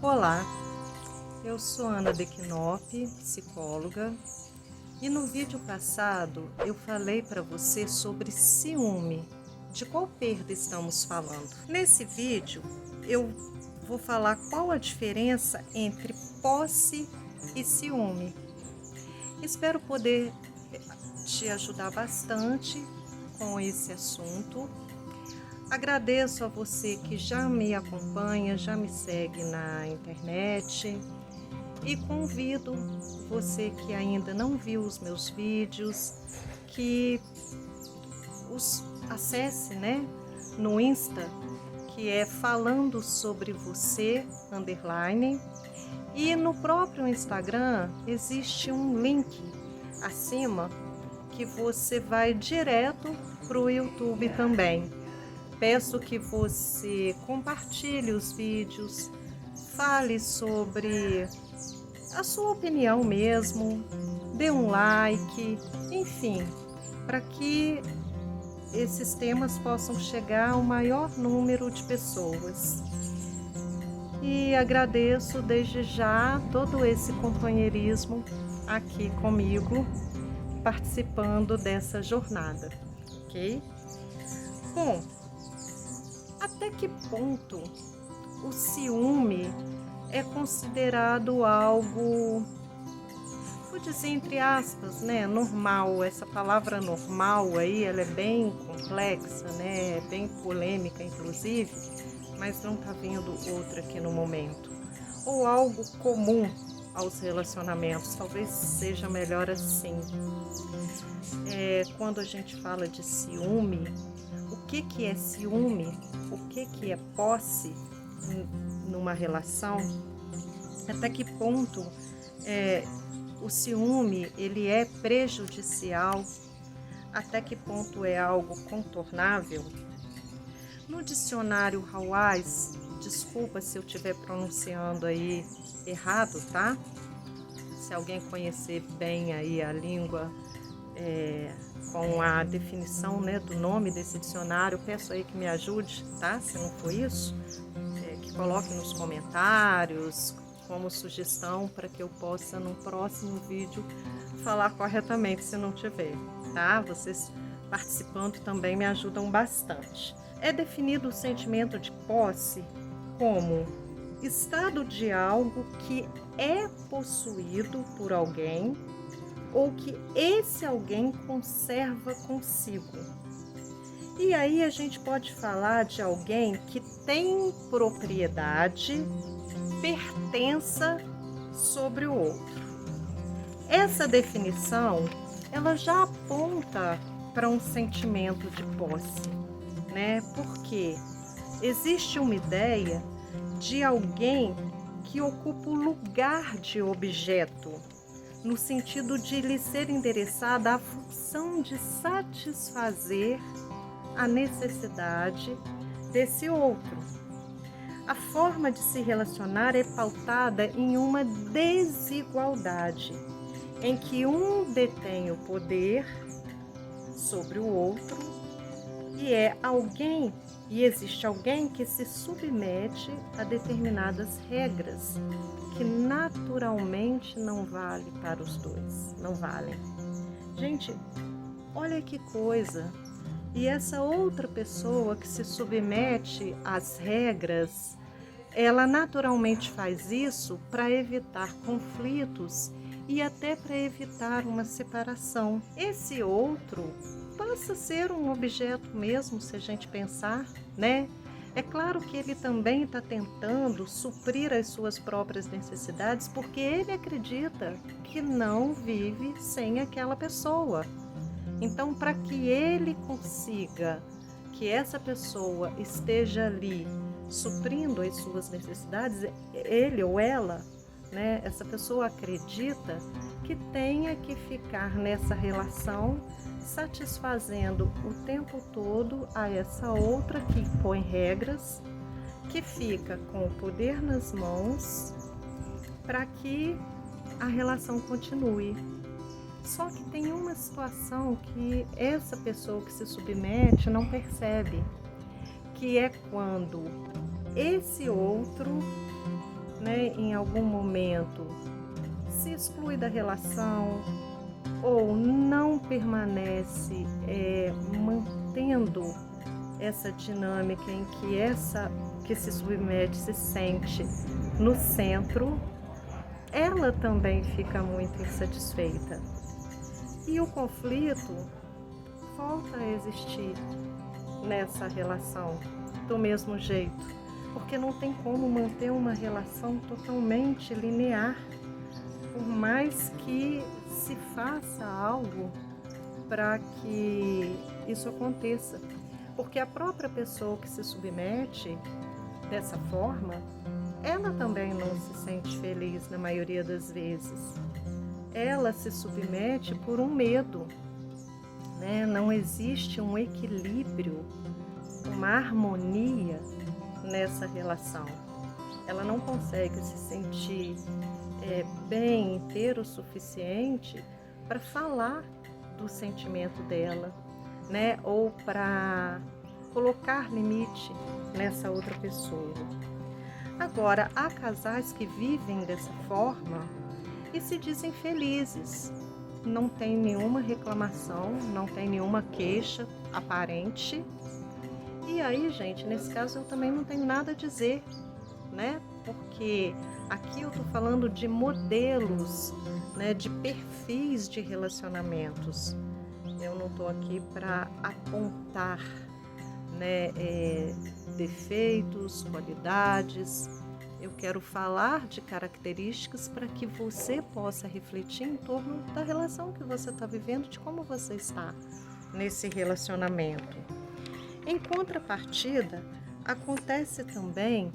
Olá, eu sou Ana Dequinop, psicóloga, e no vídeo passado eu falei para você sobre ciúme. De qual perda estamos falando? Nesse vídeo eu vou falar qual a diferença entre posse e ciúme. Espero poder te ajudar bastante com esse assunto. Agradeço a você que já me acompanha, já me segue na internet e convido você que ainda não viu os meus vídeos, que os acesse, no Insta, que é falando sobre você, _, e no próprio Instagram existe um link acima que você vai direto para o YouTube também. Peço que você compartilhe os vídeos, fale sobre a sua opinião mesmo, dê um like, enfim, para que esses temas possam chegar ao maior número de pessoas. E agradeço desde já todo esse companheirismo aqui comigo, participando dessa jornada, ok? Bom, até que ponto o ciúme é considerado algo, vou dizer entre aspas, normal? Essa palavra normal aí, ela é bem complexa, é bem polêmica inclusive, mas não tá vindo outra aqui no momento. Ou algo comum aos relacionamentos, talvez seja melhor assim. Quando a gente fala de ciúme, o que é ciúme, o que é posse numa relação, até que ponto o ciúme ele é prejudicial, até que ponto é algo contornável. No dicionário Hawais, desculpa se eu estiver pronunciando aí errado, tá? Se alguém conhecer bem aí a língua com a definição do nome desse dicionário, peço aí que me ajude, tá? Se não for isso, que coloque nos comentários como sugestão para que eu possa no próximo vídeo falar corretamente se não tiver, tá? Vocês participando também me ajudam bastante. É definido o sentimento de posse como estado de algo que é possuído por alguém ou que esse alguém conserva consigo. E aí a gente pode falar de alguém que tem propriedade, pertença sobre o outro. Essa definição, ela já aponta para um sentimento de posse, Porque existe uma ideia de alguém que ocupa o lugar de objeto, no sentido de lhe ser endereçada a função de satisfazer a necessidade desse outro. A forma de se relacionar é pautada em uma desigualdade, em que um detém o poder sobre o outro e existe alguém que se submete a determinadas regras que naturalmente não valem para os dois, não valem. Gente, olha que coisa! E essa outra pessoa que se submete às regras, ela naturalmente faz isso para evitar conflitos e até para evitar uma separação. Esse outro passa a ser um objeto mesmo, se a gente pensar, É claro que ele também está tentando suprir as suas próprias necessidades, porque ele acredita que não vive sem aquela pessoa. Então, para que ele consiga que essa pessoa esteja ali suprindo as suas necessidades, ele ou ela, essa pessoa acredita que tenha que ficar nessa relação satisfazendo o tempo todo a essa outra que impõe regras, que fica com o poder nas mãos para que a relação continue. Só que tem uma situação que essa pessoa que se submete não percebe, que é quando esse outro né, em algum momento se exclui da relação ou não permanece mantendo essa dinâmica em que essa que se submete se sente no centro, ela também fica muito insatisfeita. E o conflito volta a existir nessa relação do mesmo jeito, porque não tem como manter uma relação totalmente linear, por mais que se faça algo para que isso aconteça. Porque a própria pessoa que se submete dessa forma, ela também não se sente feliz na maioria das vezes. Ela se submete por um medo, né? Não existe um equilíbrio, uma harmonia nessa relação. Ela não consegue se sentir bem, inteiro o suficiente para falar do sentimento dela, né? Ou para colocar limite nessa outra pessoa. Agora, há casais que vivem dessa forma e se dizem felizes. Não tem nenhuma reclamação, não tem nenhuma queixa aparente. E aí, gente, nesse caso eu também não tenho nada a dizer, né? Porque aqui eu tô falando de modelos, né, de perfis de relacionamentos. Eu não tô aqui para apontar, né, defeitos, qualidades. Eu quero falar de características para que você possa refletir em torno da relação que você está vivendo, de como você está nesse relacionamento. Em contrapartida, acontece também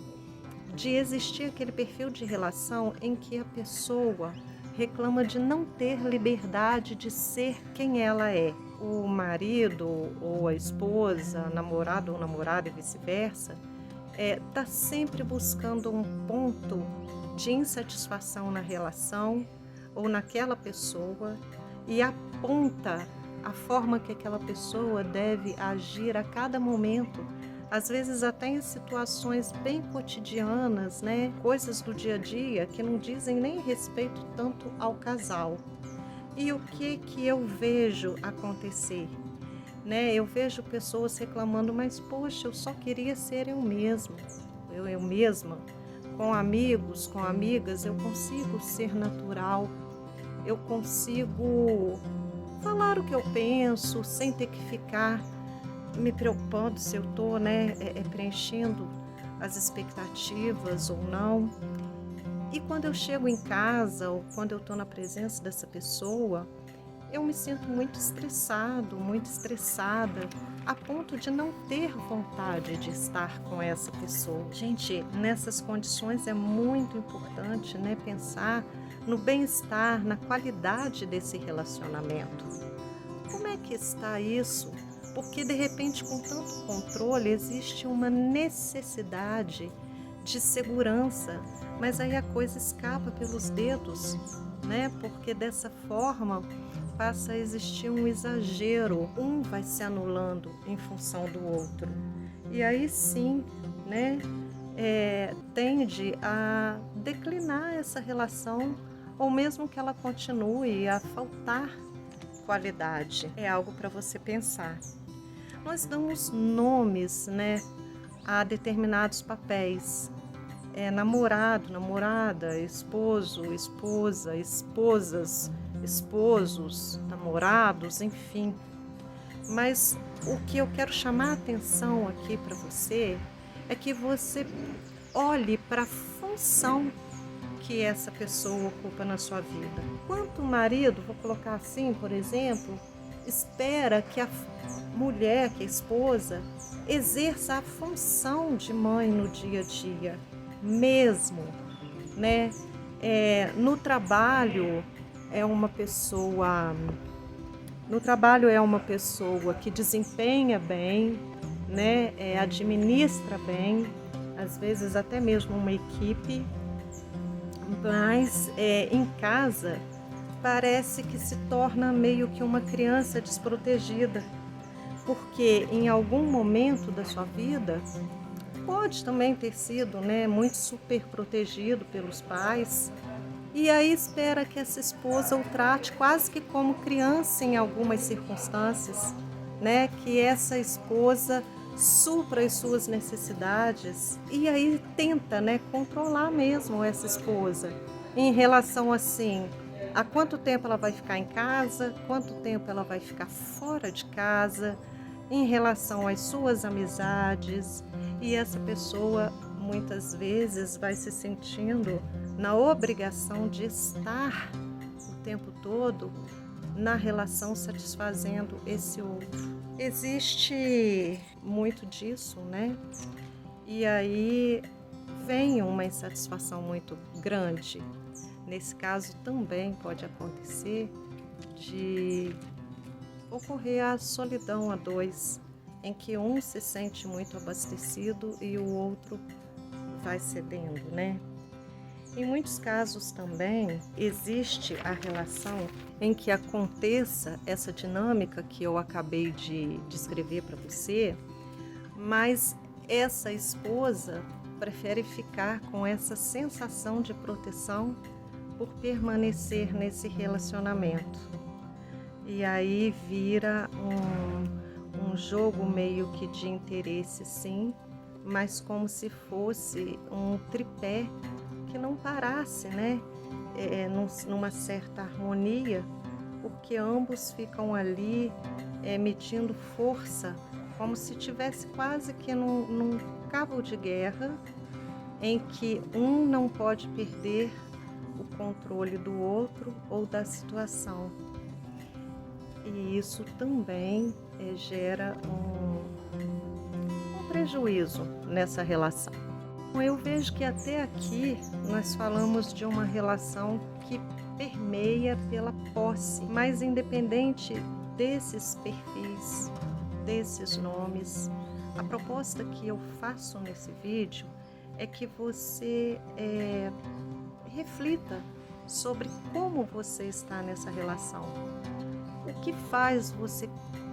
de existir aquele perfil de relação em que a pessoa reclama de não ter liberdade de ser quem ela é. O marido ou a esposa, namorado ou namorada e vice-versa, está sempre buscando um ponto de insatisfação na relação ou naquela pessoa e aponta a forma que aquela pessoa deve agir a cada momento, às vezes até em situações bem cotidianas, né? Coisas do dia a dia que não dizem nem respeito tanto ao casal. E o que eu vejo acontecer? Né? Eu vejo pessoas reclamando, mas poxa, eu só queria ser eu mesma. Eu mesma, com amigos, com amigas, eu consigo ser natural. Eu consigo falar o que eu penso sem ter que ficar me preocupando se eu estou, né, preenchendo as expectativas ou não. E quando eu chego em casa ou quando eu estou na presença dessa pessoa, eu me sinto muito estressado, muito estressada, a ponto de não ter vontade de estar com essa pessoa. Gente, nessas condições é muito importante, né, pensar no bem-estar, na qualidade desse relacionamento. Como é que está isso? Porque, de repente, com tanto controle, existe uma necessidade de segurança, mas aí a coisa escapa pelos dedos, né? Porque dessa forma passa a existir um exagero, um vai se anulando em função do outro. E aí sim, né? Tende a declinar essa relação, ou mesmo que ela continue a faltar qualidade. É algo para você pensar. Nós damos nomes, né, a determinados papéis. Namorado, namorada, esposo, esposa, esposas, esposos, namorados, enfim. Mas o que eu quero chamar a atenção aqui para você é que você olhe para a função que essa pessoa ocupa na sua vida. Quanto o marido, vou colocar assim, por exemplo, espera que a mulher, que a esposa, exerça a função de mãe no dia a dia, mesmo, né? No trabalho é uma pessoa que desempenha bem, né? Administra bem, às vezes até mesmo uma equipe, mas em casa parece que se torna meio que uma criança desprotegida, porque em algum momento da sua vida pode também ter sido, né, muito super protegido pelos pais, e aí espera que essa esposa o trate quase que como criança em algumas circunstâncias, né, que essa esposa supra as suas necessidades, e aí tenta, né, controlar mesmo essa esposa em relação assim, a quanto tempo ela vai ficar em casa, quanto tempo ela vai ficar fora de casa, em relação às suas amizades, e essa pessoa muitas vezes vai se sentindo na obrigação de estar o tempo todo na relação satisfazendo esse outro. Existe muito disso, né? E aí vem uma insatisfação muito grande. Nesse caso também pode acontecer de ocorrer a solidão a dois, em que um se sente muito abastecido e o outro vai cedendo, né? Em muitos casos também existe a relação em que aconteça essa dinâmica que eu acabei de descrever para você, mas essa esposa prefere ficar com essa sensação de proteção por permanecer nesse relacionamento. E aí vira um jogo meio que de interesse, sim, mas como se fosse um tripé que não parasse, né? Numa certa harmonia, porque ambos ficam ali medindo força, como se tivesse quase que num cabo de guerra, em que um não pode perder o controle do outro ou da situação. E isso também gera um prejuízo nessa relação. Eu vejo que até aqui nós falamos de uma relação que permeia pela posse, mas independente desses perfis, desses nomes, a proposta que eu faço nesse vídeo é que você reflita sobre como você está nessa relação. O que faz você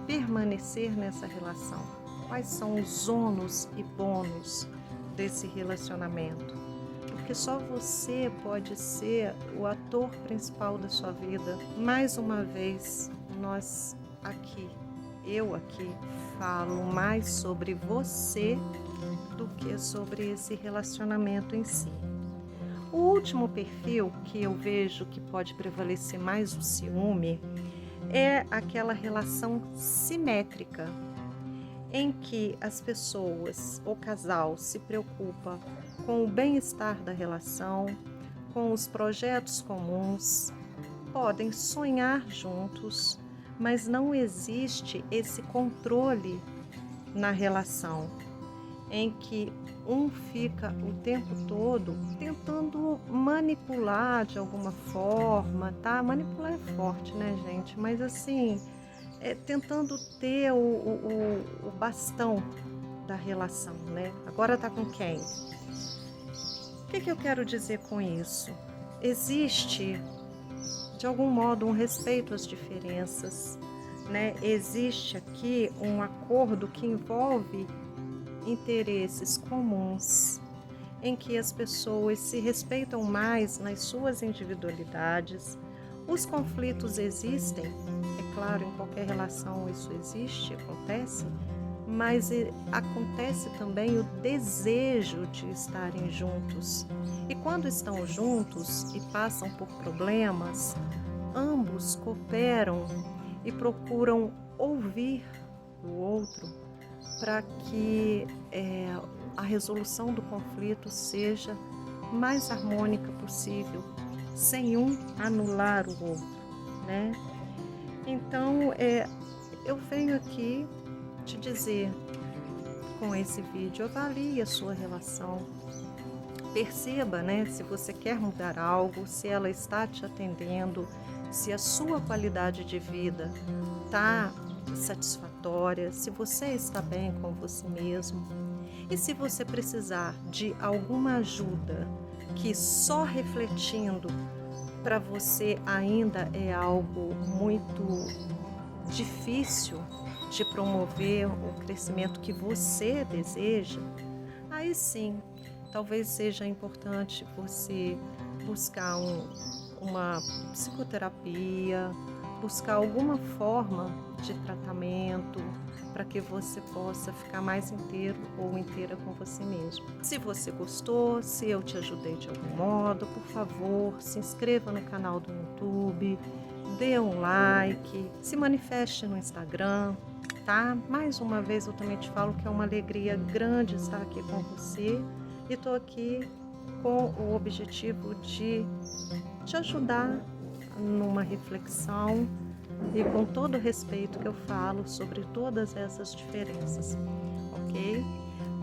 permanecer nessa relação? Quais são os ônus e bônus desse relacionamento? Porque só você pode ser o ator principal da sua vida. Mais uma vez, eu aqui falo mais sobre você do que sobre esse relacionamento em si. O último perfil que eu vejo que pode prevalecer mais o ciúme é aquela relação simétrica, em que as pessoas, o casal, se preocupa com o bem-estar da relação, com os projetos comuns, podem sonhar juntos, mas não existe esse controle na relação, em que um fica o tempo todo tentando manipular de alguma forma, tá? Manipular é forte, né, gente? Mas assim, tentando ter o bastão da relação, né? Agora tá com quem? O que eu quero dizer com isso? Existe, de algum modo, um respeito às diferenças, né? Existe aqui um acordo que envolve interesses comuns, em que as pessoas se respeitam mais nas suas individualidades. Os conflitos existem, é claro, em qualquer relação isso existe, acontece, mas acontece também o desejo de estarem juntos. E quando estão juntos e passam por problemas, ambos cooperam e procuram ouvir o outro para que a resolução do conflito seja mais harmônica possível, sem um anular o outro, né? Então, eu venho aqui te dizer, com esse vídeo, avalie a sua relação, perceba, né, se você quer mudar algo, se ela está te atendendo, se a sua qualidade de vida está satisfatória, se você está bem com você mesmo. E se você precisar de alguma ajuda que só refletindo para você ainda é algo muito difícil de promover o crescimento que você deseja, aí Talvez sim, talvez seja importante você buscar uma psicoterapia, buscar alguma forma de tratamento para que você possa ficar mais inteiro ou inteira com você mesmo. Se você gostou, se eu te ajudei de algum modo, por favor, se inscreva no canal do YouTube, dê um like, se manifeste no Instagram, tá? Mais uma vez eu também te falo que é uma alegria grande estar aqui com você e estou aqui com o objetivo de te ajudar numa reflexão e com todo o respeito que eu falo sobre todas essas diferenças, ok?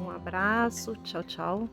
Um abraço, tchau, tchau.